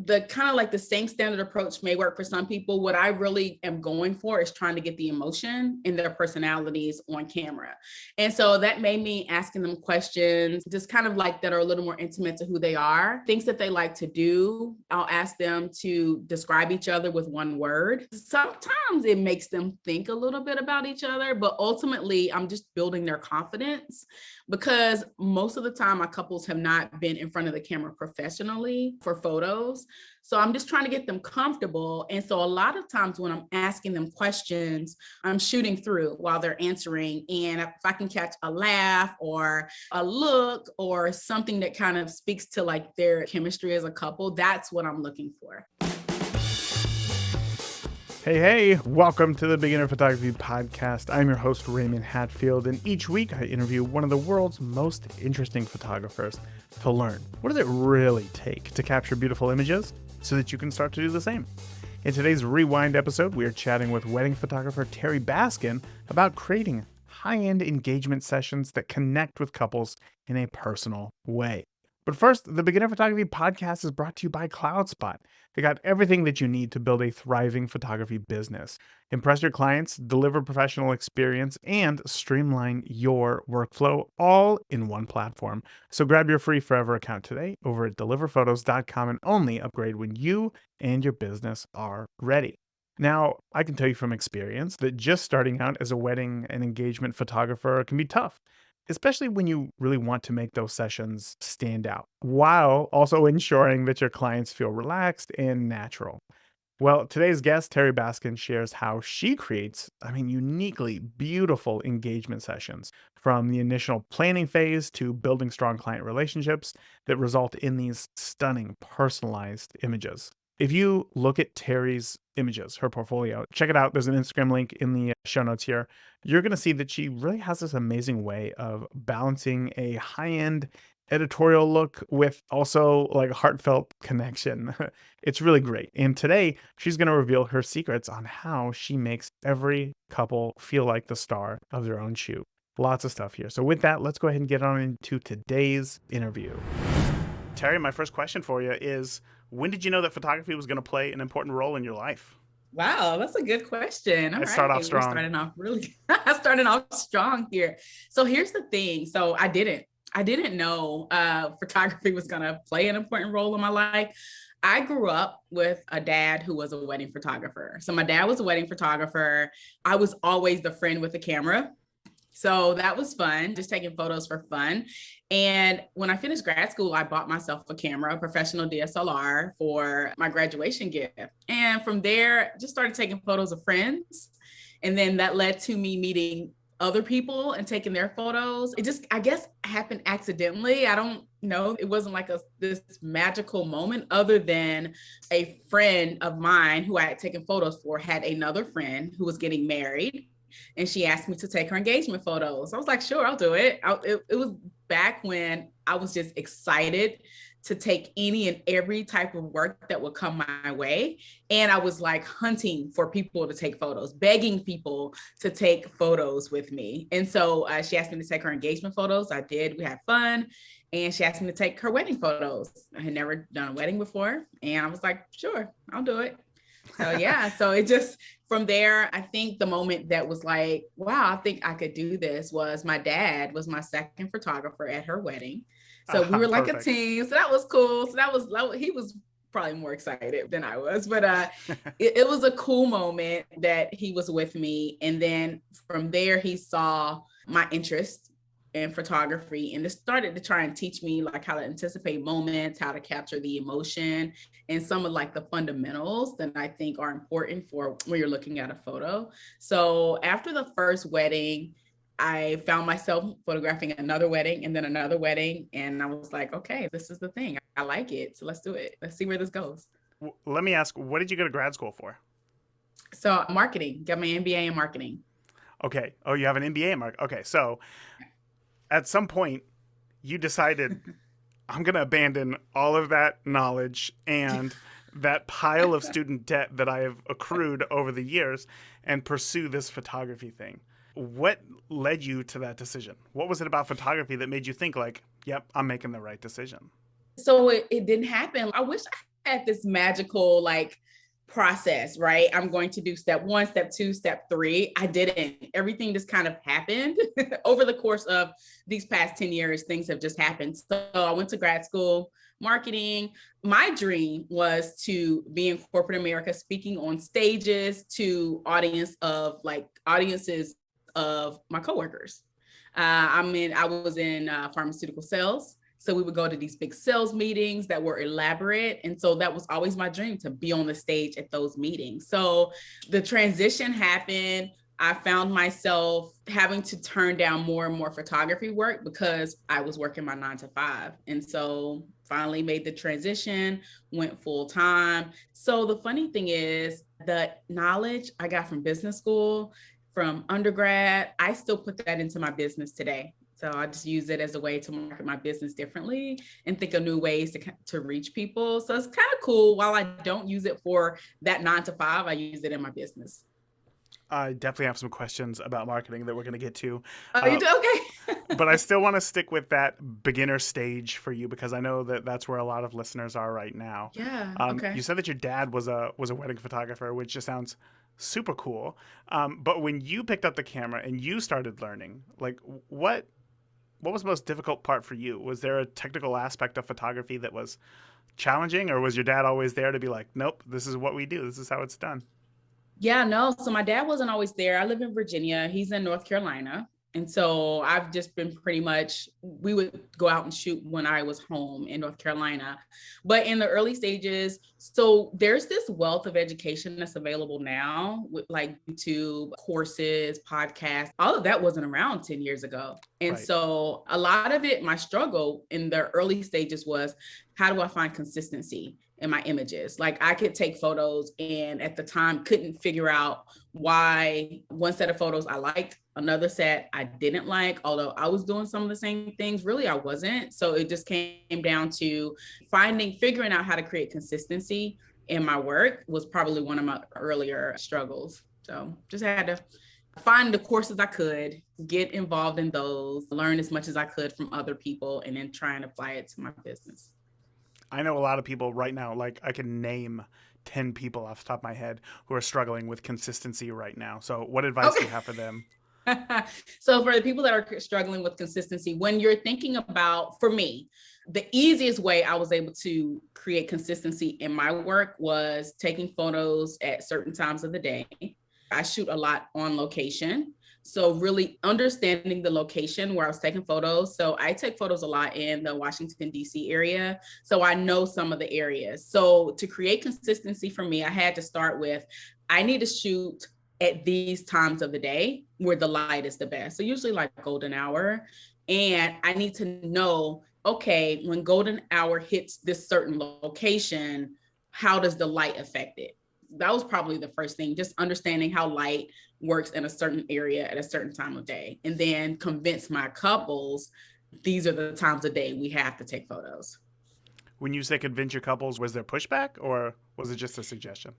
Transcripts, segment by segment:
the kind of like the same standard approach may work for some people. What I really am going for is trying to get the emotion in their personalities on camera. And so that made me asking them questions, just kind of like that are a little more intimate to who they are, things that they like to do. I'll ask them to describe each other with one word. Sometimes it makes them think a little bit about each other, but ultimately I'm just building their confidence, because most of the time my couples have not been in front of the camera professionally for photos. So I'm just trying to get them comfortable. And so a lot of times when I'm asking them questions, I'm shooting through while they're answering. And if I can catch a laugh or a look or something that kind of speaks to like their chemistry as a couple, that's what I'm looking for. Hey, welcome to the Beginner Photography Podcast. I'm your host, Raymond Hatfield, and each week I interview one of the world's most interesting photographers to learn what does it really take to capture beautiful images so that you can start to do the same. In today's Rewind episode, we are chatting with wedding photographer Terri Baskin about creating high-end engagement sessions that connect with couples in a personal way. But first, the Beginner Photography Podcast is brought to you by CloudSpot. They got everything that you need to build a thriving photography business. Impress your clients, deliver professional experience, and streamline your workflow all in one platform. So grab your free forever account today over at deliverphotos.com and only upgrade when you and your business are ready. Now, I can tell you from experience that just starting out as a wedding and engagement photographer can be tough, especially when you really want to make those sessions stand out, while also ensuring that your clients feel relaxed and natural. Well, today's guest, Terri Baskin, shares how she creates, uniquely beautiful engagement sessions, from the initial planning phase to building strong client relationships that result in these stunning personalized images. If you look at Terri's images, her portfolio, check it out. There's an Instagram link in the show notes here. You're going to see that she really has this amazing way of balancing a high-end editorial look with also like a heartfelt connection. It's really great. And today, she's going to reveal her secrets on how she makes every couple feel like the star of their own shoot. Lots of stuff here. So with that, let's go ahead and get on into today's interview. Terri, my first question for you is, when did you know that photography was going to play an important role in your life? Wow, that's a good question. All I right, start off we're strong. starting off really starting off strong here. So here's the thing. So I didn't know photography was going to play an important role in my life. I grew up with a dad who was a wedding photographer. So my dad was a wedding photographer. I was always the friend with the camera. So that was fun, just taking photos for fun. And when I finished grad school, I bought myself a camera, a professional DSLR, for my graduation gift. And from there, just started taking photos of friends. And then that led to me meeting other people and taking their photos. It just, I guess, happened accidentally. I don't know. It wasn't like this magical moment, other than a friend of mine who I had taken photos for had another friend who was getting married. And she asked me to take her engagement photos. I was like, sure, I'll do it. It was back when I was just excited to take any and every type of work that would come my way. And I was like hunting for people to take photos, begging people to take photos with me. And so she asked me to take her engagement photos. I did. We had fun. And she asked me to take her wedding photos. I had never done a wedding before. And I was like, sure, I'll do it. So yeah, so it just, from there, I think the moment that was like, wow, I think I could do this, was my dad was my second photographer at her wedding. So we were like a team. So that was cool. So he was probably more excited than I was, but it was a cool moment that he was with me. And then from there, he saw my interest in photography and just started to try and teach me like how to anticipate moments, how to capture the emotion, and some of like the fundamentals that I think are important for when you're looking at a photo. So after the first wedding, I found myself photographing another wedding and then another wedding. And I was like, okay, this is the thing. I like it. So let's do it. Let's see where this goes. Let me ask, what did you go to grad school for? So marketing, got my MBA in marketing. Okay. Oh, you have an MBA in marketing. Okay. So at some point, you decided, I'm going to abandon all of that knowledge and that pile of student debt that I have accrued over the years and pursue this photography thing. What led you to that decision? What was it about photography that made you think like, yep, I'm making the right decision? So it didn't happen. I wish I had this magical like process, right? I'm going to do step one, step two, step three. I didn't. Everything just kind of happened over the course of these past 10 years. Things have just happened. So I went to grad school, marketing. My dream was to be in corporate America, speaking on stages to audiences of my coworkers. I was in pharmaceutical sales. So we would go to these big sales meetings that were elaborate. And so that was always my dream, to be on the stage at those meetings. So the transition happened. I found myself having to turn down more and more photography work because I was working my 9 to 5. And so finally made the transition, went full time. So the funny thing is, the knowledge I got from business school, from undergrad, I still put that into my business today. So I just use it as a way to market my business differently and think of new ways to reach people. So it's kind of cool. While I don't use it for that 9 to 5, I use it in my business. I definitely have some questions about marketing that we're going to get to. Oh, you do? Okay. But I still want to stick with that beginner stage for you, because I know that that's where a lot of listeners are right now. Yeah. Okay. You said that your dad was a wedding photographer, which just sounds super cool. But when you picked up the camera and you started learning, like what was the most difficult part for you? Was there a technical aspect of photography that was challenging, or was your dad always there to be like, nope, this is what we do, this is how it's done? Yeah, no. So my dad wasn't always there. I live in Virginia. He's in North Carolina. And so I've just been pretty much, we would go out and shoot when I was home in North Carolina. But in the early stages, so there's this wealth of education that's available now with like YouTube courses, podcasts. All of that wasn't around 10 years ago. And Right. so a lot of it, my struggle in the early stages was, how do I find consistency in my images? Like I could take photos and at the time couldn't figure out why one set of photos I liked, another set I didn't like, although I was doing some of the same things. Really, I wasn't. So it just came down to figuring out how to create consistency in my work was probably one of my earlier struggles. So just had to find the courses I could, get involved in those, learn as much as I could from other people, and then try and apply it to my business. I know a lot of people right now, like I can name 10 people off the top of my head who are struggling with consistency right now. So what advice do you have for them? So for the people that are struggling with consistency, when you're thinking about, for me, the easiest way I was able to create consistency in my work was taking photos at certain times of the day. I shoot a lot on location. So really understanding the location where I was taking photos. So I take photos a lot in the Washington, D.C. area. So I know some of the areas. So to create consistency for me, I had to start with, I need to shoot at these times of the day where the light is the best. So usually like golden hour. And I need to know, okay, when golden hour hits this certain location, how does the light affect it? That was probably the first thing, just understanding how light works in a certain area at a certain time of day, and then convince my couples these are the times of day we have to take photos. When you say convince your couples, was there pushback or was it just a suggestion?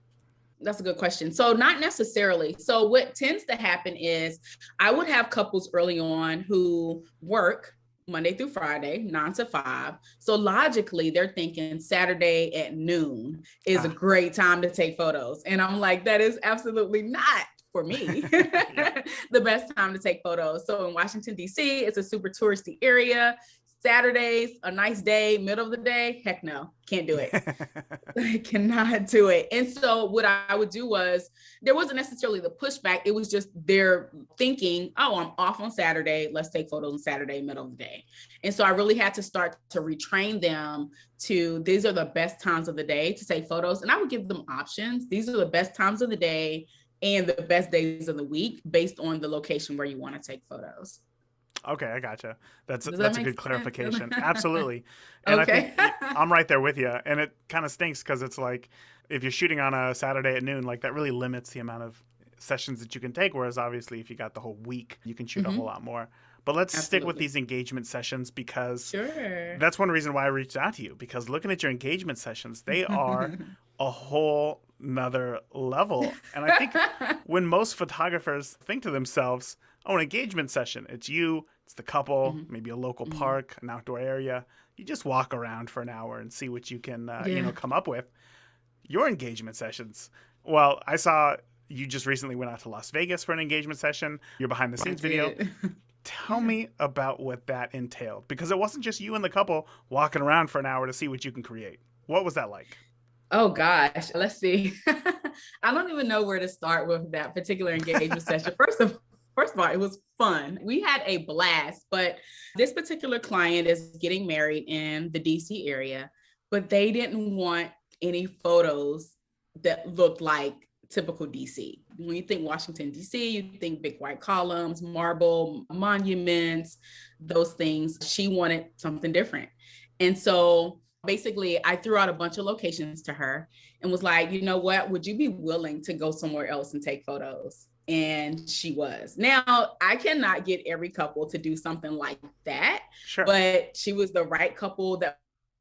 That's a good question. So not necessarily. So what tends to happen is I would have couples early on who work Monday through Friday, 9 to 5. So logically, they're thinking Saturday at noon is a great time to take photos. And I'm like, that is absolutely not for me, the best time to take photos. So in Washington, D.C., it's a super touristy area. Saturdays, a nice day, middle of the day, heck no, can't do it. I cannot do it. And so what I would do was, there wasn't necessarily the pushback. It was just their thinking, oh, I'm off on Saturday. Let's take photos on Saturday, middle of the day. And so I really had to start to retrain them to, these are the best times of the day to take photos. And I would give them options. These are the best times of the day and the best days of the week based on the location where you want to take photos. Okay, I gotcha. That's a good sense? clarification. Absolutely. And Okay. I think I'm right there with you. And it kind of stinks because it's like, if you're shooting on a Saturday at noon, like that really limits the amount of sessions that you can take. Whereas obviously if you got the whole week, you can shoot a whole lot more. But let's stick with these engagement sessions, because that's one reason why I reached out to you, because looking at your engagement sessions, they are a whole nother level. And I think when most photographers think to themselves, oh, an engagement session, it's you It's the couple, Mm-hmm. maybe a local Mm-hmm. park, an outdoor area. You just walk around for an hour and see what you can, Yeah, come up with. Your engagement sessions. Well, I saw you just recently went out to Las Vegas for an engagement session. Your behind the I scenes video. did. Tell Yeah. me about what that entailed, because it wasn't just you and the couple walking around for an hour to see what you can create. What was that like? Oh gosh, let's see. I don't even know where to start with that particular engagement session. First of all, it was fun. We had a blast, but this particular client is getting married in the DC area, but they didn't want any photos that looked like typical DC. When you think Washington, DC, you think big white columns, marble, monuments, those things. She wanted something different. And so basically, I threw out a bunch of locations to her and was like, you know what? Would you be willing to go somewhere else and take photos? And she was. Now, I cannot get every couple to do something like that, Sure. but she was the right couple that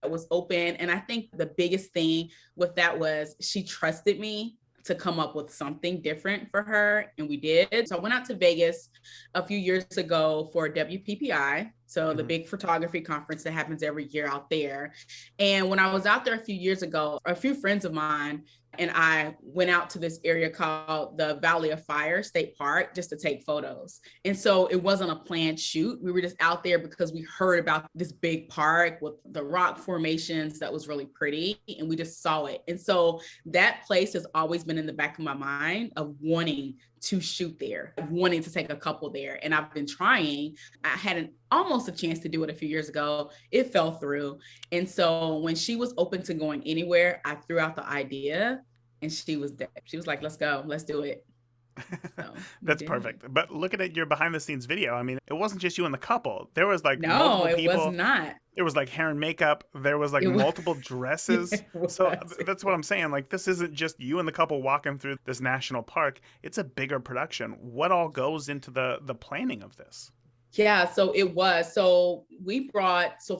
was open. And I think the biggest thing with that was she trusted me to come up with something different for her. And we did. So I went out to Vegas a few years ago for WPPI. So the Mm-hmm. big photography conference that happens every year out there. And when I was out there a few years ago, a few friends of mine and I went out to this area called the Valley of Fire State Park just to take photos. And so it wasn't a planned shoot. We were just out there because we heard about this big park with the rock formations that was really pretty, and we just saw it. And so that place has always been in the back of my mind of wanting to shoot there, wanting to take a couple there. And I've been trying. I had almost a chance to do it a few years ago. It fell through. And so when she was open to going anywhere, I threw out the idea and she was dead. She was like, let's go, let's do it. So we That's did. perfect. But looking at your behind the scenes video, I mean, it wasn't just you and the couple. There was like No, multiple it was people. not. There was like hair and makeup. There was like It was, multiple dresses. it was. So that's what I'm saying. Like, this isn't just you and the couple walking through this national park. It's a bigger production. What all goes into the planning of this? Yeah, so it was. So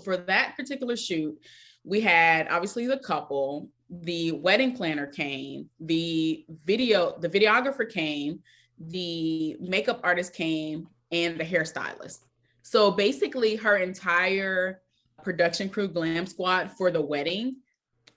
for that particular shoot, we had obviously the couple, the wedding planner came, the videographer came, the makeup artist came, and the hairstylist. So basically her entire production crew, glam squad for the wedding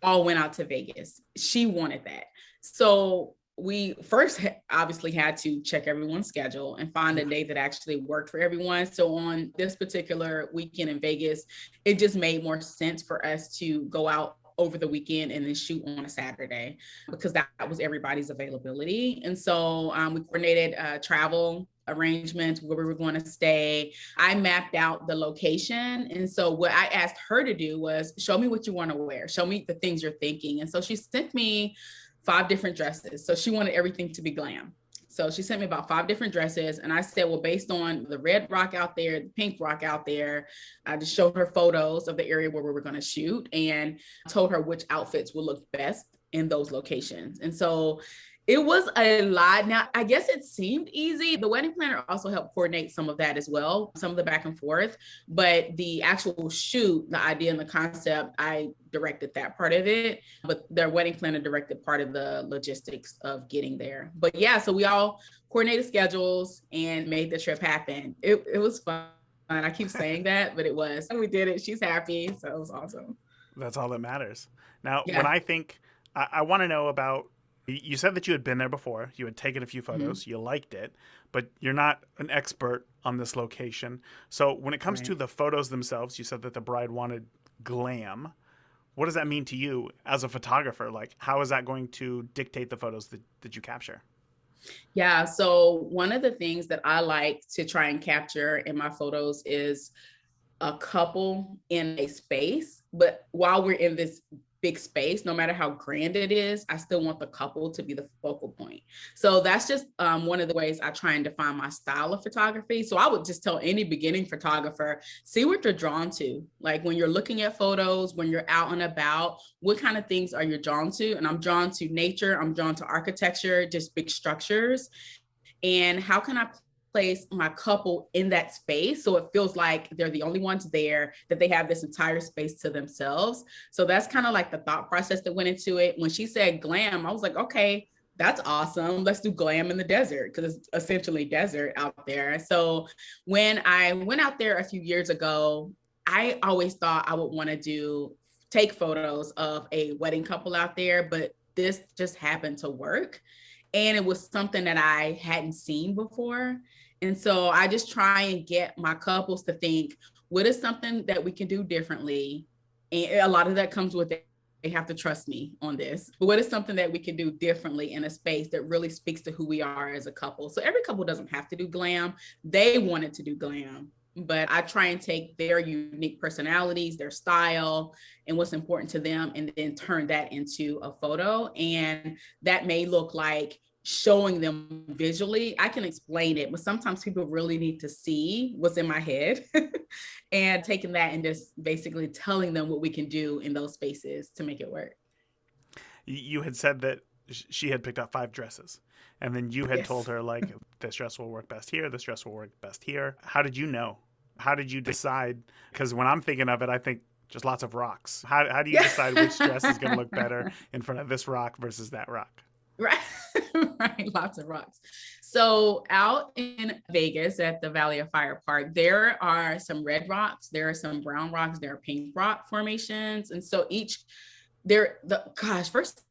all went out to Vegas. She wanted that. So we first obviously had to check everyone's schedule and find a Yeah. day that actually worked for everyone. So on this particular weekend in Vegas, it just made more sense for us to go out over the weekend and then shoot on a Saturday because that was everybody's availability. And so we coordinated travel arrangements where we were going to stay. I mapped out the location. And so what I asked her to do was show me what you want to wear. Show me the things you're thinking. And so she sent me 5 different dresses. So she wanted everything to be glam. So she sent me about 5 different dresses. And I said, well, based on the red rock out there, the pink rock out there, I just showed her photos of the area where we were going to shoot and told her which outfits would look best in those locations. And so it was a lot. Now, I guess it seemed easy. The wedding planner also helped coordinate some of that as well, some of the back and forth. But the actual shoot, the idea and the concept, I directed that part of it. But their wedding planner directed part of the logistics of getting there. But yeah, so we all coordinated schedules and made the trip happen. It was fun. I keep saying that, but it was. And we did it. She's happy. So it was awesome. That's all that matters. Now, when Yeah. I think, I want to know about, you said that you had been there before. You had taken a few Mm-hmm. photos. You liked it, but you're not an expert on this location. So when it comes Right. to the photos themselves, you said that the bride wanted glam. What does that mean to you as a photographer? Like, how is that going to dictate the photos that you capture? Yeah. So one of the things that I like to try and capture in my photos is a couple in a space. But while we're in this big space, no matter how grand it is, I still want the couple to be the focal point. So that's just one of the ways I try and define my style of photography. So I would just tell any beginning photographer, see what you're drawn to. Like when you're looking at photos, when you're out and about, what kind of things are you drawn to? And I'm drawn to nature, I'm drawn to architecture, just big structures. And how can I place my couple in that space so it feels like they're the only ones there, that they have this entire space to themselves? So that's kind of like the thought process that went into it. When she said glam, I was like, okay, that's awesome. Let's do glam in the desert because it's essentially desert out there. So when I went out there a few years ago, I always thought I would want to take photos of a wedding couple out there, but this just happened to work. And it was something that I hadn't seen before. And so I just try and get my couples to think, what is something that we can do differently? And a lot of that comes with it. They have to trust me on this. But what is something that we can do differently in a space that really speaks to who we are as a couple? So every couple doesn't have to do glam. They wanted to do glam, but I try and take their unique personalities, their style, and what's important to them, and then turn that into a photo. And that may look like showing them visually. I can explain it, but sometimes people really need to see what's in my head and taking that and just basically telling them what we can do in those spaces to make it work. You had said that she had picked out 5 dresses, and then you had Yes. told her, like, this dress will work best here, this dress will work best here. How did you know? How did you decide? Because when I'm thinking of it, I think just lots of rocks. How do you decide which dress is going to look better in front of this rock versus that rock? Right. Right. Lots of rocks. So out in Vegas at the Valley of Fire Park, there are some red rocks, there are some brown rocks, there are pink rock formations. And so first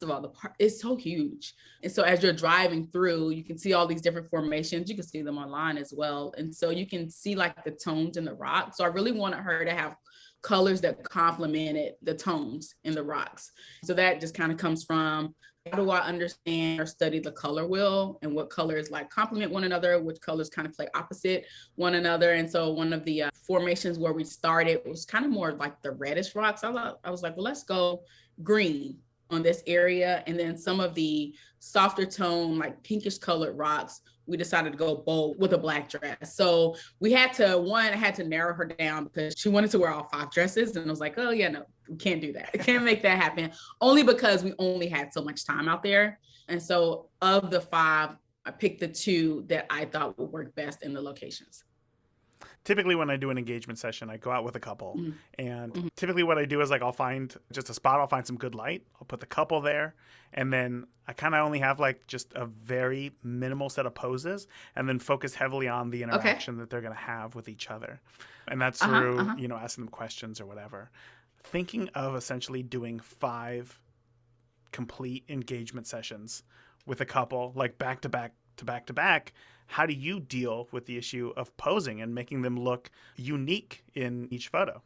of all, the park is so huge. And so as you're driving through, you can see all these different formations. You can see them online as well. And so you can see like the tones in the rock. So I really wanted her to have colors that complemented the tones in the rocks. So that just kind of comes from, how do I understand or study the color wheel and what colors like complement one another, which colors kind of play opposite one another. And so one of the formations where we started was kind of more like the reddish rocks. I was like, well, let's go green on this area. And then some of the softer tone, like pinkish colored rocks, we decided to go bold with a black dress. So I had to narrow her down because she wanted to wear all 5 dresses. And I was like, oh yeah, no, we can't do that. I can't make that happen, only because we only had so much time out there. And so of the 5, I picked the 2 that I thought would work best in the locations. Typically when I do an engagement session, I go out with a couple, Mm-hmm. and Mm-hmm. typically what I do is, like, I'll find just a spot, I'll find some good light, I'll put the couple there, and then I kind of only have like just a very minimal set of poses, and then focus heavily on the interaction that they're going to have with each other. And that's through, asking them questions or whatever. Thinking of essentially doing 5 complete engagement sessions with a couple, like back to back to back to back, how do you deal with the issue of posing and making them look unique in each photo?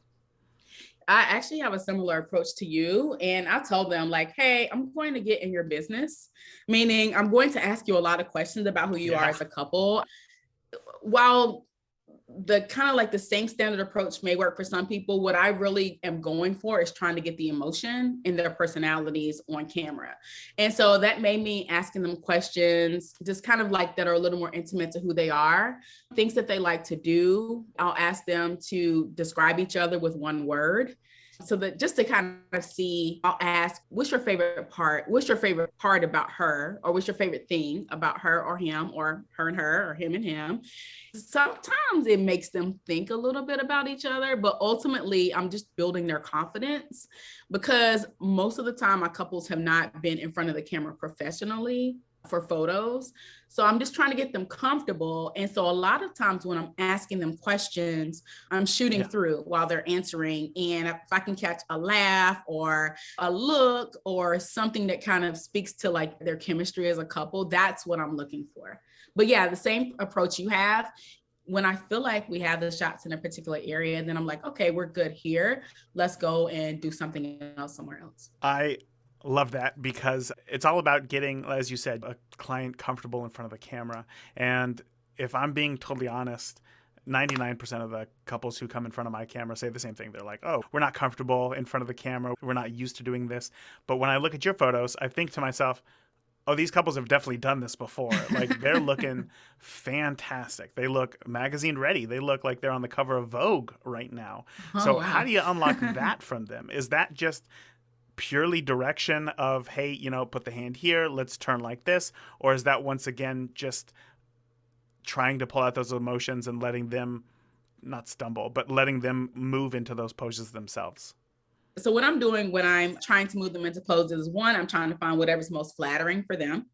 I actually have a similar approach to you. And I told them, like, hey, I'm going to get in your business, meaning I'm going to ask you a lot of questions about who you are as a couple. While the kind of like the same standard approach may work for some people, what I really am going for is trying to get the emotion in their personalities on camera. And so that made me asking them questions, just kind of like that are a little more intimate to who they are, things that they like to do. I'll ask them to describe each other with one word. So that just to kind of see, I'll ask, what's your favorite part? What's your favorite part about her? Or what's your favorite thing about her or him, or her and her, or him and him? Sometimes it makes them think a little bit about each other, but ultimately I'm just building their confidence, because most of the time my couples have not been in front of the camera professionally for photos. So I'm just trying to get them comfortable. And so a lot of times when I'm asking them questions, I'm shooting through while they're answering. And if I can catch a laugh or a look or something that kind of speaks to like their chemistry as a couple, that's what I'm looking for. But yeah, the same approach you have. When I feel like we have the shots in a particular area, then I'm like, okay, we're good here. Let's go and do something else somewhere else. I love that, because it's all about getting, as you said, a client comfortable in front of the camera. And if I'm being totally honest, 99% of the couples who come in front of my camera say the same thing. They're like, oh, we're not comfortable in front of the camera. We're not used to doing this. But when I look at your photos, I think to myself, oh, these couples have definitely done this before. Like, they're looking fantastic. They look magazine ready. They look like they're on the cover of Vogue right now. So how do you unlock that from them? Is that just purely direction of, hey, put the hand here, let's turn like this? Or is that once again just trying to pull out those emotions and letting them not stumble, but letting them move into those poses themselves? So what I'm doing when I'm trying to move them into poses is, one, I'm trying to find whatever's most flattering for them.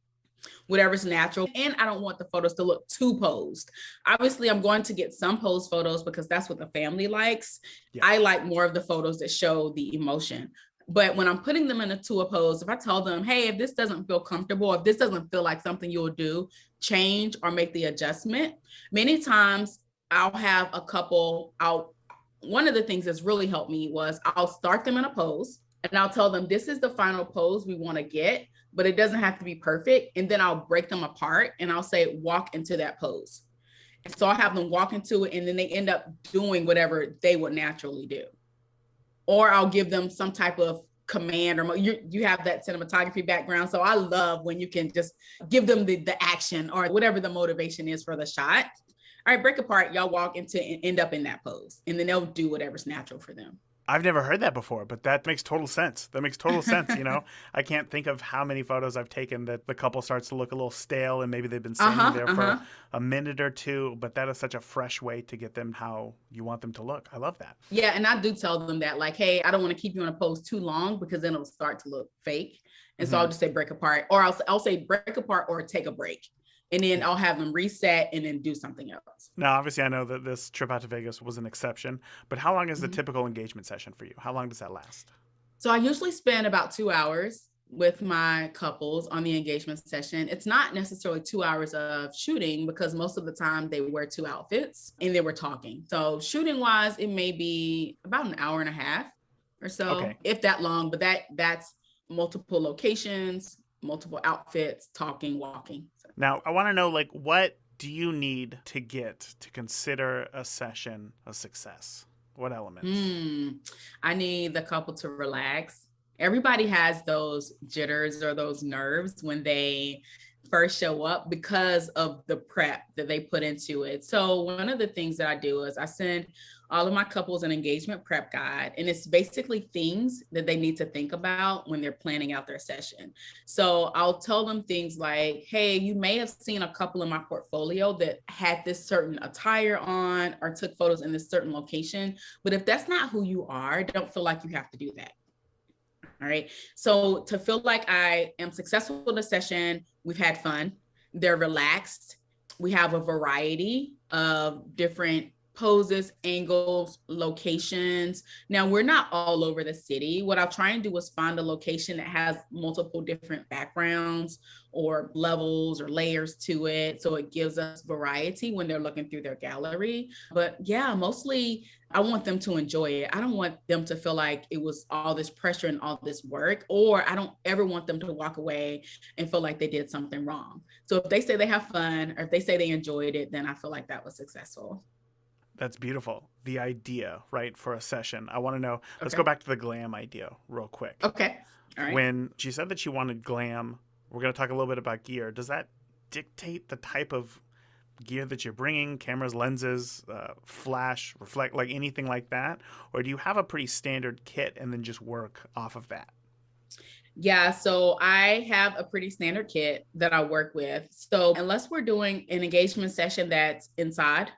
whatever's natural. And I don't want the photos to look too posed. Obviously, I'm going to get some posed photos because that's what the family likes. Yeah. I like more of the photos that show the emotion. But when I'm putting them into a pose, if I tell them, hey, if this doesn't feel comfortable, if this doesn't feel like something you'll do, change or make the adjustment. Many times I'll have a couple out. One of the things that's really helped me was I'll start them in a pose and I'll tell them this is the final pose we want to get, but it doesn't have to be perfect. And then I'll break them apart and I'll say, walk into that pose. And so I'll have them walk into it and then they end up doing whatever they would naturally do. Or I'll give them some type of command, or you have that cinematography background. So I love when you can just give them the action or whatever the motivation is for the shot. All right, break apart, y'all walk into and end up in that pose. And then they'll do whatever's natural for them. I've never heard that before, but that makes total sense. That makes total sense. You know, I can't think of how many photos I've taken that the couple starts to look a little stale and maybe they've been sitting there for a minute or two, but that is such a fresh way to get them how you want them to look. I love that. Yeah. And I do tell them that, like, hey, I don't want to keep you in a pose too long because then it'll start to look fake. And so I'll just say break apart, or I'll say break apart or take a break. And then I'll have them reset and then do something else. Now, obviously, I know that this trip out to Vegas was an exception, but how long is the typical engagement session for you? How long does that last? So I usually spend about 2 hours with my couples on the engagement session. It's not necessarily 2 hours of shooting because most of the time they wear 2 outfits and they were talking. So shooting wise, it may be about an hour and a half or so, if that long, but that's multiple locations, multiple outfits, talking, walking. Now, I want to know, like, what do you need to get to consider a session a success? What elements? I need the couple to relax. Everybody has those jitters or those nerves when they first show up because of the prep that they put into it. So one of the things that I do is I send all of my couples an engagement prep guide, and it's basically things that they need to think about when they're planning out their session. So I'll tell them things like, hey, you may have seen a couple in my portfolio that had this certain attire on or took photos in this certain location, but if that's not who you are, don't feel like you have to do that. All right. So to feel like I am successful in the session, we've had fun, they're relaxed, we have a variety of different poses, angles, locations. Now, we're not all over the city. What I'll try and do is find a location that has multiple different backgrounds or levels or layers to it. So it gives us variety when they're looking through their gallery. But yeah, mostly I want them to enjoy it. I don't want them to feel like it was all this pressure and all this work, or I don't ever want them to walk away and feel like they did something wrong. So if they say they have fun or if they say they enjoyed it, then I feel like that was successful. That's beautiful. The idea, right, for a session. I want to know, let's go back to the glam idea real quick. Okay. All right. When she said that she wanted glam, we're going to talk a little bit about gear. Does that dictate the type of gear that you're bringing, cameras, lenses, flash, reflect, like anything like that? Or do you have a pretty standard kit and then just work off of that? Yeah, so I have a pretty standard kit that I work with. So unless we're doing an engagement session that's inside,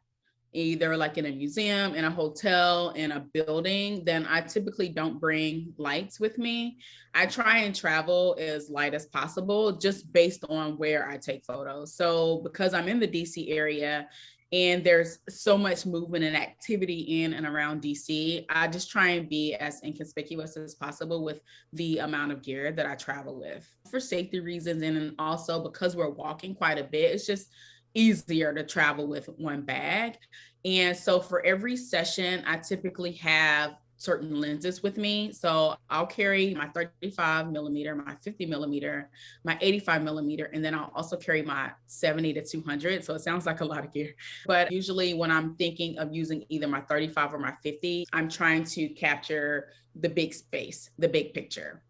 either like in a museum, in a hotel, in a building, then I typically don't bring lights with me. I try and travel as light as possible just based on where I take photos. So because I'm in the DC area and there's so much movement and activity in and around DC, I just try and be as inconspicuous as possible with the amount of gear that I travel with for safety reasons. And also because we're walking quite a bit, it's just easier to travel with one bag. And so for every session, I typically have certain lenses with me. So I'll carry my 35 millimeter, my 50 millimeter, my 85 millimeter, and then I'll also carry my 70 to 200. So it sounds like a lot of gear, but usually when I'm thinking of using either my 35 or my 50, I'm trying to capture the big space, the big picture.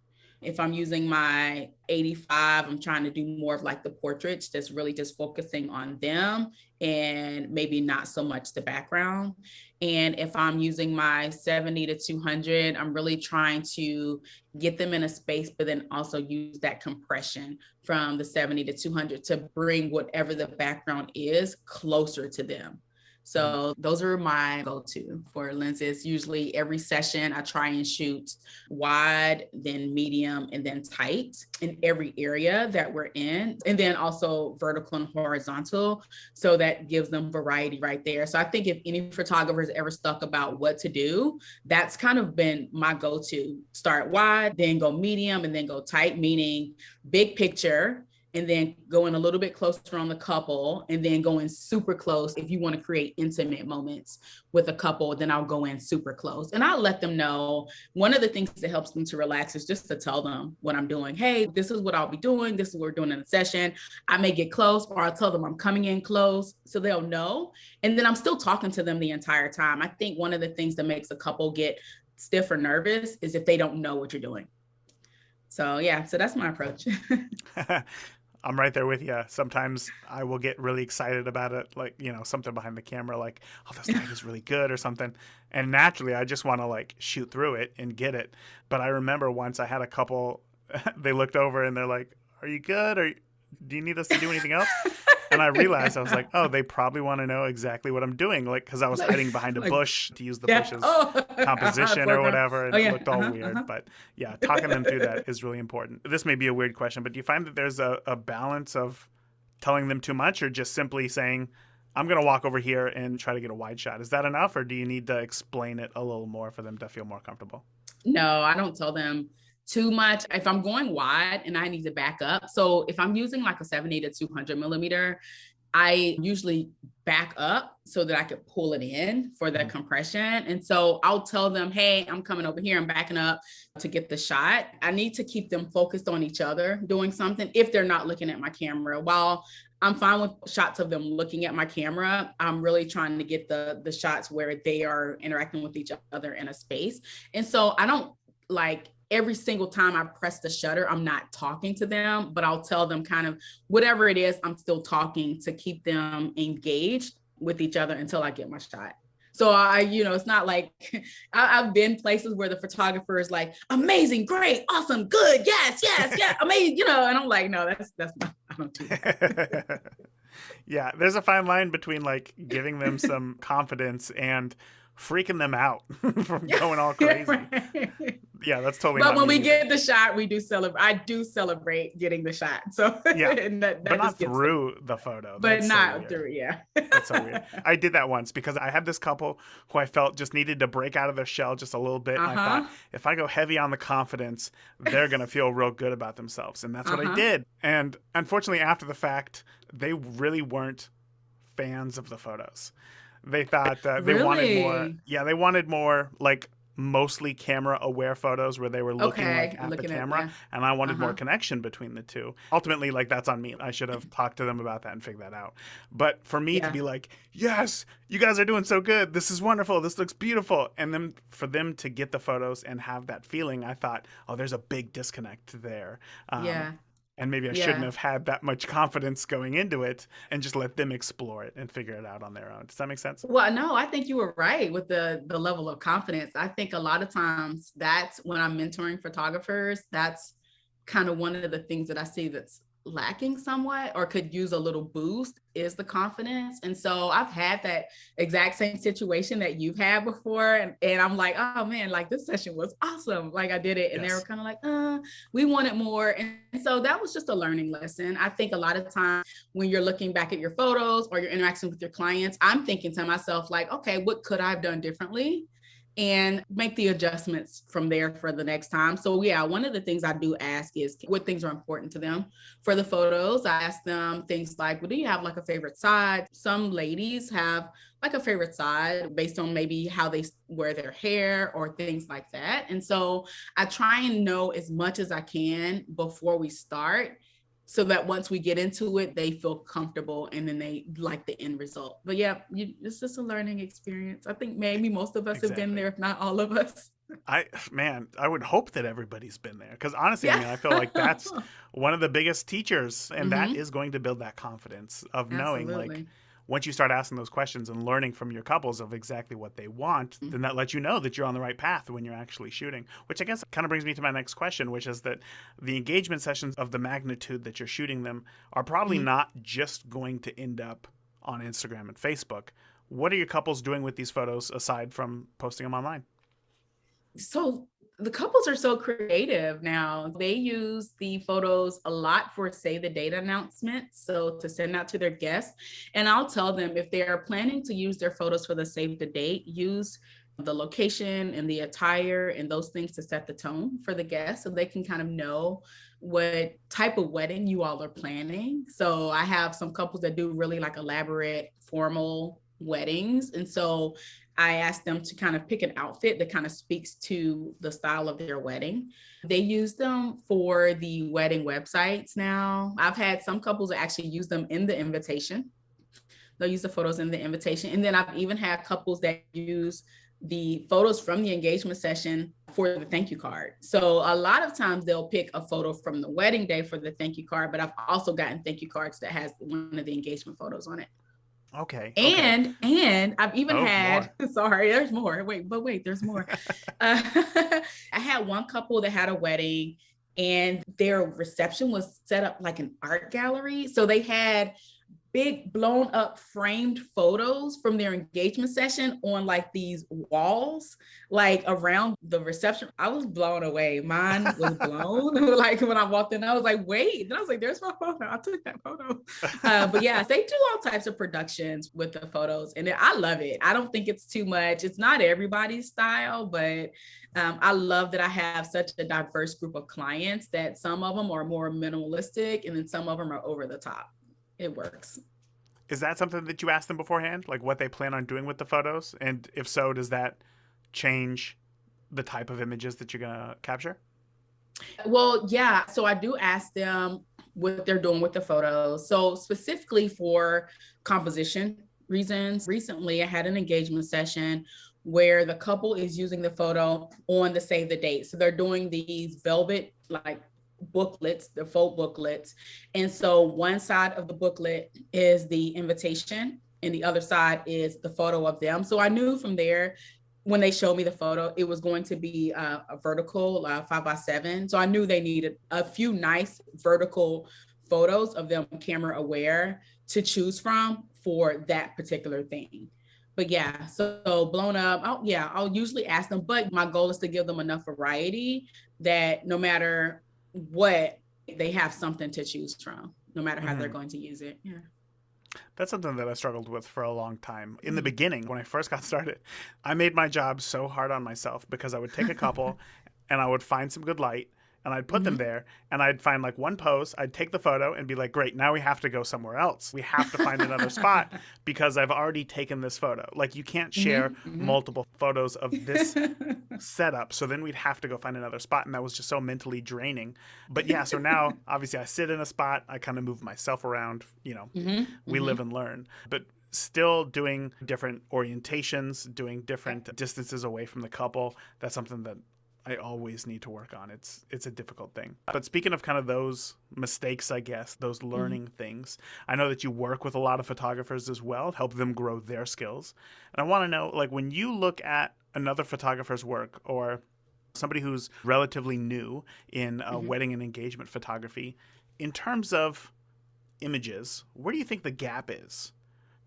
If I'm using my 85, I'm trying to do more of like the portraits that's really just focusing on them and maybe not so much the background. And if I'm using my 70 to 200, I'm really trying to get them in a space, but then also use that compression from the 70 to 200 to bring whatever the background is closer to them. So those are my go-to for lenses. Usually every session I try and shoot wide, then medium, and then tight in every area that we're in. And then also vertical and horizontal. So that gives them variety right there. So I think if any photographers ever stuck about what to do, that's kind of been my go-to. Start wide, then go medium, and then go tight, meaning big picture, and then going a little bit closer on the couple, and then going super close. If you want to create intimate moments with a couple, then I'll go in super close. And I'll let them know. One of the things that helps them to relax is just to tell them what I'm doing. Hey, this is what I'll be doing. This is what we're doing in the session. I may get close, or I'll tell them I'm coming in close so they'll know. And then I'm still talking to them the entire time. I think one of the things that makes a couple get stiff or nervous is if they don't know what you're doing. So yeah, so that's my approach. I'm right there with you. Sometimes I will get really excited about it, like, something behind the camera, like, oh, this light is really good or something. And naturally, I just want to like shoot through it and get it. But I remember once I had a couple, they looked over and they're like, are you good? Or do you need us to do anything else? And I realized, I was like, oh, they probably want to know exactly what I'm doing. Like, because I was hiding behind a bush to use the bush's composition or whatever. And it looked all weird. But yeah, talking them through that is really important. This may be a weird question, but do you find that there's a balance of telling them too much or just simply saying, I'm going to walk over here and try to get a wide shot? Is that enough? Or do you need to explain it a little more for them to feel more comfortable? No, I don't tell them too much. If I'm going wide and I need to back up, so if I'm using like a 70 to 200 millimeter, I usually back up so that I could pull it in for the compression. And so I'll tell them, hey, I'm coming over here, I'm backing up to get the shot. I need to keep them focused on each other doing something if they're not looking at my camera. While I'm fine with shots of them looking at my camera, I'm really trying to get the shots where they are interacting with each other in a space. And so I don't like every single time I press the shutter, I'm not talking to them, but I'll tell them kind of whatever it is, I'm still talking to keep them engaged with each other until I get my shot. So it's not like I've been places where the photographer is like, amazing, great, awesome, good, yes, amazing, and I'm like, no, that's not, I don't do that. Yeah, there's a fine line between like giving them some confidence and freaking them out from going all crazy. Right. Yeah, that's totally. But when we get the shot, we do celebrate. I do celebrate getting the shot. So yeah, and that but not through the photo. But that's not through. Yeah, that's so weird. I did that once because I had this couple who I felt just needed to break out of their shell just a little bit. And I thought if I go heavy on the confidence, they're gonna feel real good about themselves, and that's what I did. And unfortunately, after the fact, they really weren't fans of the photos. They thought that they wanted more. Yeah, they wanted more like mostly camera aware photos where they were looking at the camera, and I wanted more connection between the two. Ultimately, like, that's on me. I should have talked to them about that and figured that out. But for me to be like, yes, you guys are doing so good. This is wonderful. This looks beautiful. And then for them to get the photos and have that feeling, I thought, oh, there's a big disconnect there. And maybe I shouldn't have had that much confidence going into it and just let them explore it and figure it out on their own. Does that make sense? Well, no, I think you were right with the level of confidence. I think a lot of times that's when I'm mentoring photographers, that's kind of one of the things that I see that's lacking somewhat or could use a little boost is the confidence. And so I've had that exact same situation that you've had before. And I'm like, oh man, like this session was awesome. Like I did it. And they were kind of like, we wanted more. And so that was just a learning lesson. I think a lot of times when you're looking back at your photos or you're interacting with your clients, I'm thinking to myself like, okay, what could I have done differently? And make the adjustments from there for the next time. So yeah, one of the things I do ask is what things are important to them for the photos. I ask them things like, well, do you have like a favorite side? Some ladies have like a favorite side based on maybe how they wear their hair or things like that. And so I try and know as much as I can before we start, so that once we get into it, they feel comfortable and then they like the end result. But yeah, it's just a learning experience. I think maybe most of us have been there, if not all of us. I would hope that everybody's been there because honestly, I mean, I feel like that's one of the biggest teachers, and that is going to build that confidence of knowing like, once you start asking those questions and learning from your couples of exactly what they want, then that lets you know that you're on the right path when you're actually shooting, which I guess kind of brings me to my next question, which is that the engagement sessions of the magnitude that you're shooting them are probably not just going to end up on Instagram and Facebook. What are your couples doing with these photos aside from posting them online? So the couples are so creative now. They use the photos a lot for save the date announcements. So to send out to their guests. And I'll tell them if they are planning to use their photos for the save the date, use the location and the attire and those things to set the tone for the guests so they can kind of know what type of wedding you all are planning. So I have some couples that do really like elaborate formal weddings. And so I asked them to kind of pick an outfit that kind of speaks to the style of their wedding. They use them for the wedding websites now. I've had some couples that actually use them in the invitation. They'll use the photos in the invitation. And then I've even had couples that use the photos from the engagement session for the thank you card. So a lot of times they'll pick a photo from the wedding day for the thank you card, but I've also gotten thank you cards that has one of the engagement photos on it. Okay. And I've even had, more. Sorry, there's more. Wait, there's more. I had one couple that had a wedding and their reception was set up like an art gallery. So they had big blown up framed photos from their engagement session on like these walls, like around the reception. I was blown away. Mine was blown. Like when I walked in, I was like, wait. Then I was like, there's my photo. I took that photo. But yeah, they do all types of productions with the photos and I love it. I don't think it's too much. It's not everybody's style, but I love that I have such a diverse group of clients that some of them are more minimalistic and then some of them are over the top. It works. Is that something that you asked them beforehand, like what they plan on doing with the photos? And if so, does that change the type of images that you're going to capture? Well, yeah. So I do ask them what they're doing with the photos. So specifically for composition reasons, recently I had an engagement session where the couple is using the photo on the save the date. So they're doing these velvet like booklets, the faux booklets. And so one side of the booklet is the invitation and the other side is the photo of them. So I knew from there when they showed me the photo, it was going to be a vertical 5x7. So I knew they needed a few nice vertical photos of them camera aware to choose from for that particular thing. But yeah, so blown up. I'll usually ask them, but my goal is to give them enough variety that no matter what, they have something to choose from, no matter how they're going to use it. Yeah. That's something that I struggled with for a long time. In the beginning, when I first got started, I made my job so hard on myself because I would take a couple and I would find some good light and I'd put them there and I'd find like one pose, I'd take the photo and be like, great, now we have to go somewhere else. We have to find another spot because I've already taken this photo. Like you can't share multiple photos of this setup. So then we'd have to go find another spot. And that was just so mentally draining. But yeah, so now obviously I sit in a spot, I kind of move myself around, we live and learn. But still doing different orientations, doing different distances away from the couple. That's something that I always need to work on. It's a difficult thing. But speaking of kind of those mistakes, I guess, those learning things, I know that you work with a lot of photographers as well, help them grow their skills. And I want to know, like when you look at another photographer's work or somebody who's relatively new in wedding and engagement photography, in terms of images, where do you think the gap is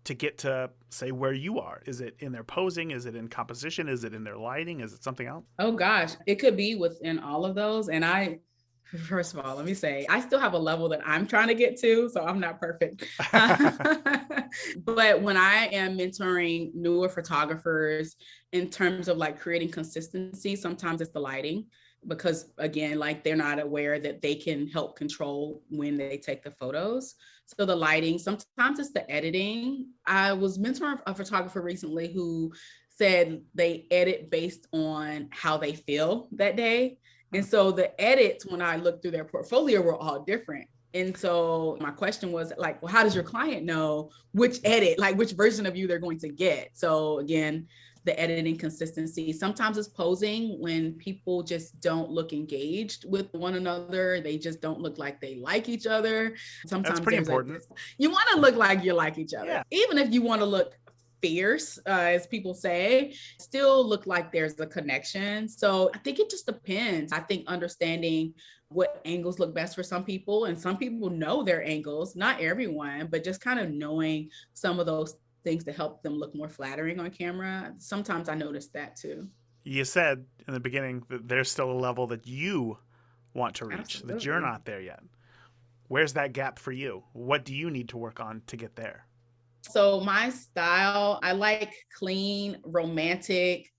to get to, say, where you are? Is it in their posing? Is it in composition? Is it in their lighting? Is it something else? Oh gosh, it could be within all of those. And first of all, let me say, I still have a level that I'm trying to get to, so I'm not perfect. But when I am mentoring newer photographers in terms of like creating consistency, sometimes it's the lighting. Because again, like they're not aware that they can help control when they take the photos. So the lighting, sometimes it's the editing. I was mentoring a photographer recently who said they edit based on how they feel that day. And so the edits, when I looked through their portfolio, were all different. And so my question was like, well, how does your client know which edit, like which version of you they're going to get? So again, the editing consistency. Sometimes it's posing when people just don't look engaged with one another. They just don't look like they like each other. Sometimes that's pretty important. Like you want to look like you like each other. Yeah. Even if you want to look fierce, as people say, still look like there's a connection. So I think it just depends. I think understanding what angles look best for some people, and some people know their angles, not everyone, but just kind of knowing some of those things to help them look more flattering on camera. Sometimes I notice that too. You said in the beginning that there's still a level that you want to reach, that you're Absolutely. not there yet. Where's that gap for you? What do you need to work on to get there? So my style, I like clean, romantic,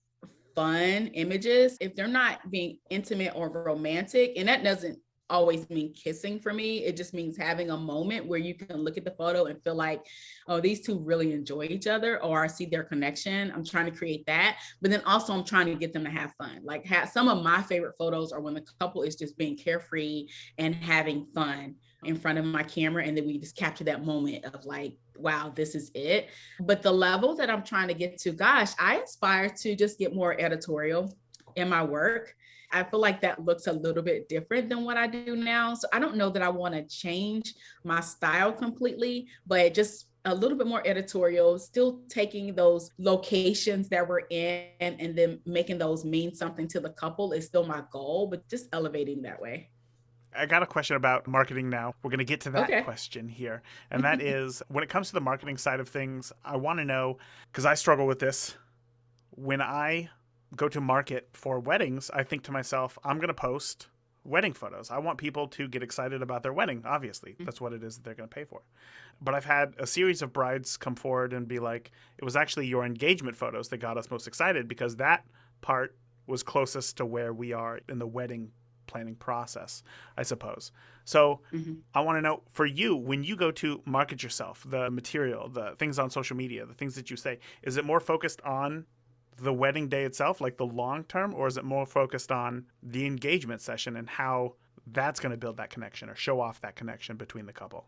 fun images. If they're not being intimate or romantic, and that doesn't always mean kissing for me, it just means having a moment where you can look at the photo and feel like, oh, these two really enjoy each other, or I see their connection. I'm trying to create that. But then also I'm trying to get them to have fun. Like some of my favorite photos are when the couple is just being carefree and having fun in front of my camera, and then we just capture that moment of like, wow, this is it. But the level that I'm trying to get to, gosh, I aspire to just get more editorial in my work. I feel like that looks a little bit different than what I do now. So I don't know that I want to change my style completely, but just a little bit more editorial, still taking those locations that we're in and then making those mean something to the couple is still my goal, but just elevating that way. I got a question about marketing now. We're going to get to that Okay. question here. And that is when it comes to the marketing side of things, I want to know, because I struggle with this. When I go to market for weddings, I think to myself, I'm going to post wedding photos. I want people to get excited about their wedding, obviously. That's what it is that they're going to pay for. But I've had a series of brides come forward and be like, it was actually your engagement photos that got us most excited because that part was closest to where we are in the wedding planning process, I suppose. So Mm-hmm. I want to know for you, when you go to market yourself, the material, the things on social media, the things that you say, is it more focused on the wedding day itself, like the long term, or is it more focused on the engagement session and how that's going to build that connection or show off that connection between the couple?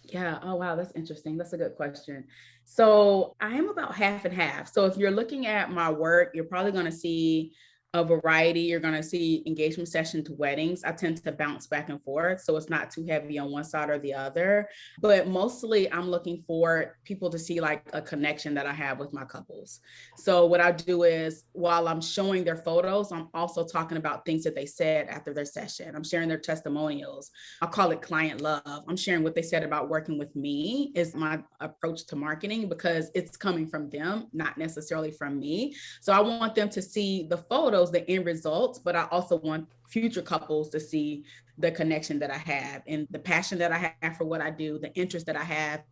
Yeah. Oh, wow. That's interesting. That's a good question. So I am about half and half. So if you're looking at my work, you're probably going to see a variety. You're going to see engagement session to weddings. I tend to bounce back and forth. So it's not too heavy on one side or the other. But mostly I'm looking for people to see like a connection that I have with my couples. So what I do is while I'm showing their photos, I'm also talking about things that they said after their session. I'm sharing their testimonials. I call it client love. I'm sharing what they said about working with me is my approach to marketing because it's coming from them, not necessarily from me. So I want them to see the photos, the end results, but I also want future couples to see the connection that I have and the passion that I have for what I do, the interest that I have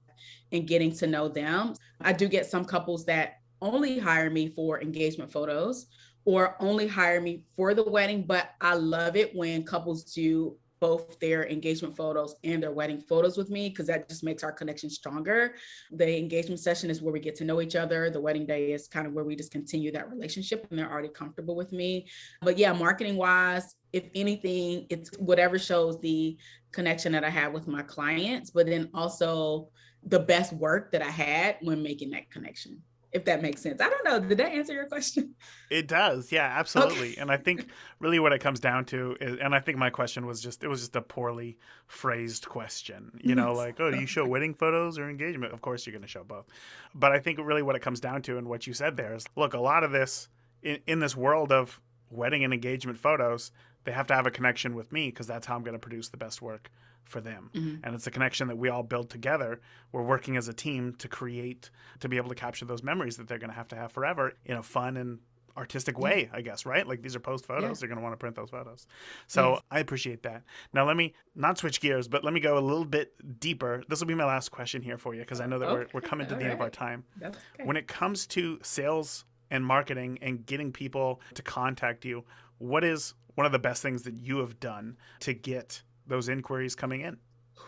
in getting to know them. I do get some couples that only hire me for engagement photos or only hire me for the wedding, but I love it when couples do both their engagement photos and their wedding photos with me because that just makes our connection stronger. The engagement session is where we get to know each other. The wedding day is kind of where we just continue that relationship and they're already comfortable with me. But yeah, marketing wise, if anything, it's whatever shows the connection that I have with my clients, but then also the best work that I had when making that connection, if that makes sense. I don't know. Did that answer your question? It does. Yeah, Okay. absolutely. And I think really what it comes down to is, and I think my question was just, it was just a poorly phrased question, like, oh, do you show wedding photos or engagement? Of course you're going to show both. But I think really what it comes down to and what you said there is, look, a lot of this in this world of wedding and engagement photos, they have to have a connection with me because that's how I'm going to produce the best work for them. Mhm. And it's a connection that we all build together. We're working as a team to create, to be able to capture those memories that they're going to have forever in a fun and artistic Yeah. way, I guess, right? Like these are post Yeah. photos. They're going to want to print those photos. So Yes. I appreciate that. Now, let me not switch gears, but let me go a little bit deeper. This will be my last question here for you because I know that we're Okay. coming to All the end of our right. time. That's okay. When it comes to sales and marketing and getting people to contact you, what is one of the best things that you have done to get those inquiries coming in?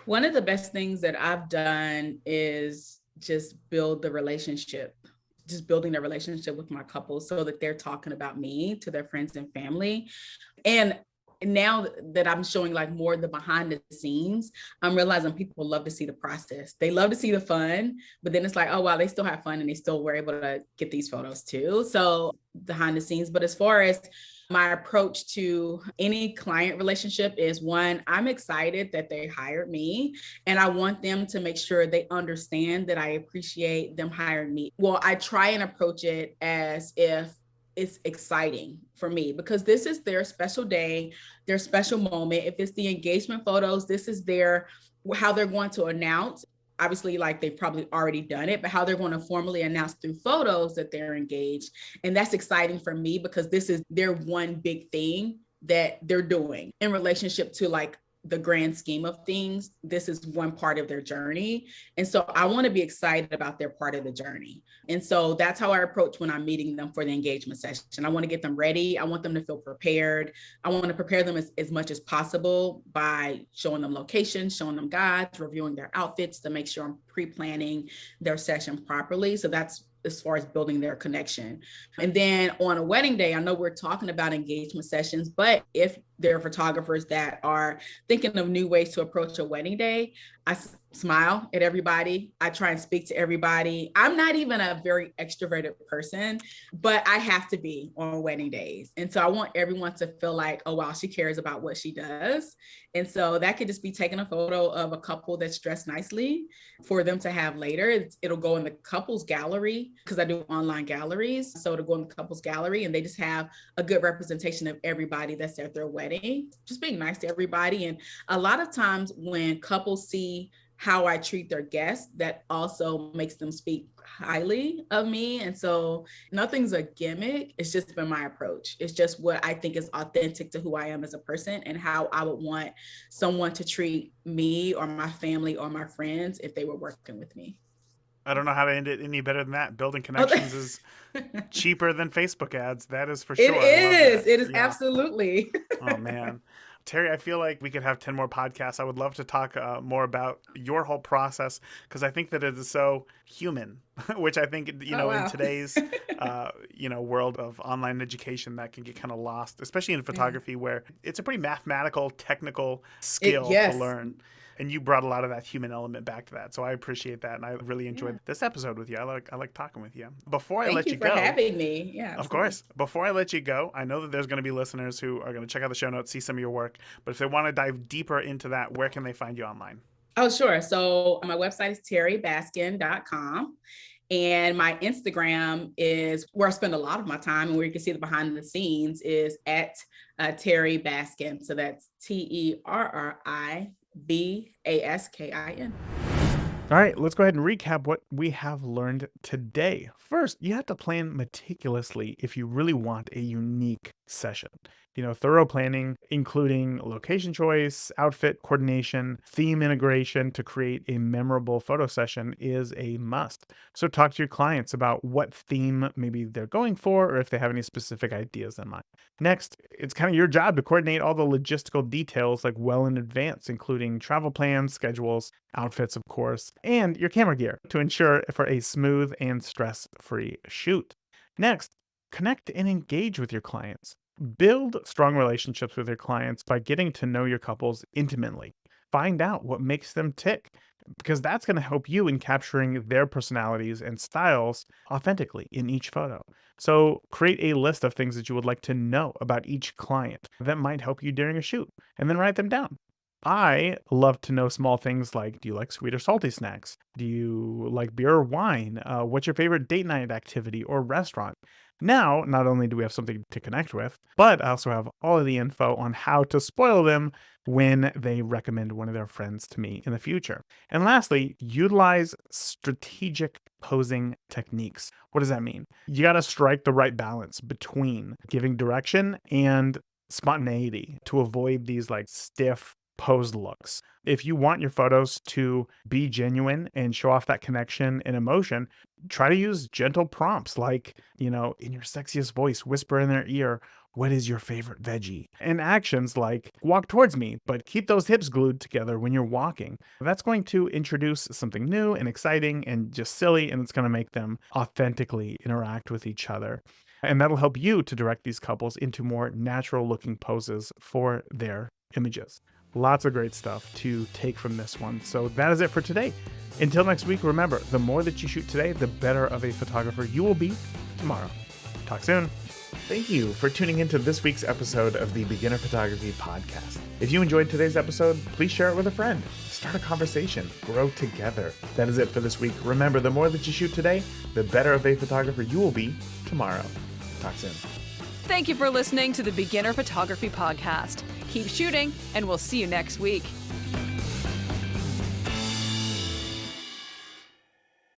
One of the best things that I've done is just build the relationship, just building the relationship with my couple so that they're talking about me to their friends and family. And now that I'm showing like more of the behind the scenes, I'm realizing people love to see the process. They love to see the fun, but then it's like, oh, wow, they still have fun and they still were able to get these photos too. So behind the scenes. But as far as my approach to any client relationship is one, I'm excited that they hired me and I want them to make sure they understand that I appreciate them hiring me. Well, I try and approach it as if it's exciting for me because this is their special day, their special moment. If it's the engagement photos, this is their how they're going to announce obviously like they've probably already done it, but how they're going to formally announce through photos that they're engaged. And that's exciting for me because this is their one big thing that they're doing in relationship to like the grand scheme of things. This is one part of their journey. And so I want to be excited about their part of the journey. And so that's how I approach when I'm meeting them for the engagement session. I want to get them ready. I want them to feel prepared. I want to prepare them as much as possible by showing them locations, showing them guides, reviewing their outfits to make sure I'm pre-planning their session properly. So that's as far as building their connection. And then on a wedding day, I know we're talking about engagement sessions, but if there are photographers that are thinking of new ways to approach a wedding day, I smile at everybody. I try and speak to everybody. I'm not even a very extroverted person, but I have to be on wedding days. And so I want everyone to feel like, oh, wow, she cares about what she does. And so that could just be taking a photo of a couple that's dressed nicely for them to have later. It'll go in the couples gallery because I do online galleries. So it'll go in the couples gallery and they just have a good representation of everybody that's at their wedding, just being nice to everybody. And a lot of times when couples see how I treat their guests, that also makes them speak highly of me. And so nothing's a gimmick. It's just been my approach. It's just what I think is authentic to who I am as a person and how I would want someone to treat me or my family or my friends if they were working with me. I don't know how to end it any better than that. Building connections is cheaper than Facebook ads. That is for sure. It is. It is absolutely. Oh, man. Terri, I feel like we could have 10 more podcasts. I would love to talk more about your whole process because I think that it is so human, which I think, in today's, world of online education that can get kind of lost, especially in photography where it's a pretty mathematical, technical skill to learn. And you brought a lot of that human element back to that. So I appreciate that. And I really enjoyed this episode with you. I like talking with you. Before I let you go. Thank you for having me. Yeah. Absolutely. Of course. Before I let you go, I know that there's going to be listeners who are going to check out the show notes, see some of your work. But if they want to dive deeper into that, where can they find you online? Oh, sure. So my website is terribaskin.com. And my Instagram is where I spend a lot of my time and where you can see the behind the scenes is at Terri Baskin. So that's TerriBaskin. All right, let's go ahead and recap what we have learned today. First, you have to plan meticulously if you really want a unique session. Thorough planning, including location choice, outfit coordination, theme integration to create a memorable photo session is a must. So talk to your clients about what theme maybe they're going for or if they have any specific ideas in mind. Next, it's kind of your job to coordinate all the logistical details like well in advance, including travel plans, schedules, outfits, of course, and your camera gear to ensure for a smooth and stress-free shoot. Next, connect and engage with your clients. Build strong relationships with your clients by getting to know your couples intimately. Find out what makes them tick, because that's going to help you in capturing their personalities and styles authentically in each photo. So create a list of things that you would like to know about each client that might help you during a shoot, and then write them down. I love to know small things like, do you like sweet or salty snacks? Do you like beer or wine? What's your favorite date night activity or restaurant? Now, not only do we have something to connect with, but I also have all of the info on how to spoil them when they recommend one of their friends to me in the future. And lastly, utilize strategic posing techniques. What does that mean? You got to strike the right balance between giving direction and spontaneity to avoid these like stiff posed looks. If you want your photos to be genuine and show off that connection and emotion, try to use gentle prompts like, in your sexiest voice, whisper in their ear, what is your favorite veggie? And actions like walk towards me, but keep those hips glued together when you're walking. That's going to introduce something new and exciting and just silly, and it's going to make them authentically interact with each other. And that'll help you to direct these couples into more natural looking poses for their images. Lots of great stuff to take from this one. So that is it for today. Until next week, remember, the more that you shoot today, the better of a photographer you will be tomorrow. Talk soon. Thank you for tuning into this week's episode of the Beginner Photography Podcast. If you enjoyed today's episode, please share it with a friend. Start a conversation. Grow together. That is it for this week. Remember, the more that you shoot today, the better of a photographer you will be tomorrow. Talk soon. Thank you for listening to the Beginner Photography Podcast. Keep shooting, and we'll see you next week.